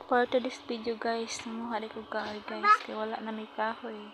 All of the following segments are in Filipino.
For today's video guys, nanguha ko kahoy guys, kaya wala na may kahoy.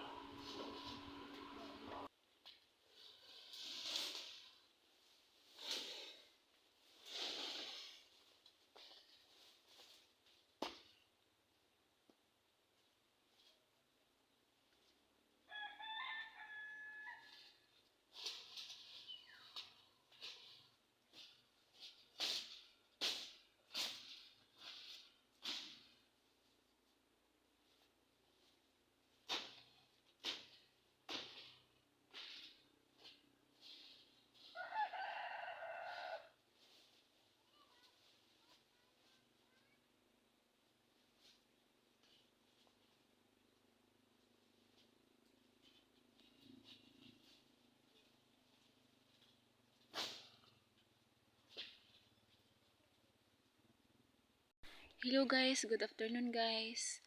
Hello guys, good afternoon guys.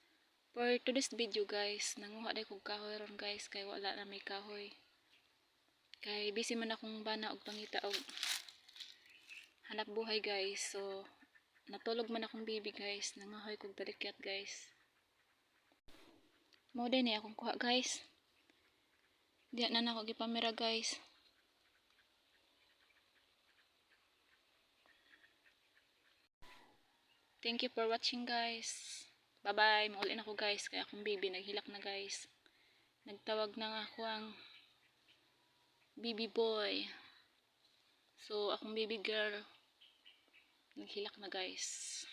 For today's video guys, nanguha ko kahoy ron guys, kay wala na may kahoy. Kay busy man akong bana og pangita og hanap buhay guys. So natulog man akong baby guys, nangahoy kog talikyat guys. Mao din ni akong kuha guys. Diya na nako gipamera guys. Thank you for watching guys. Bye bye. Mauli na ko guys, kay akong baby naghilak na guys. Nagtawag na nga ako ang baby boy. So akong baby girl naghilak na guys.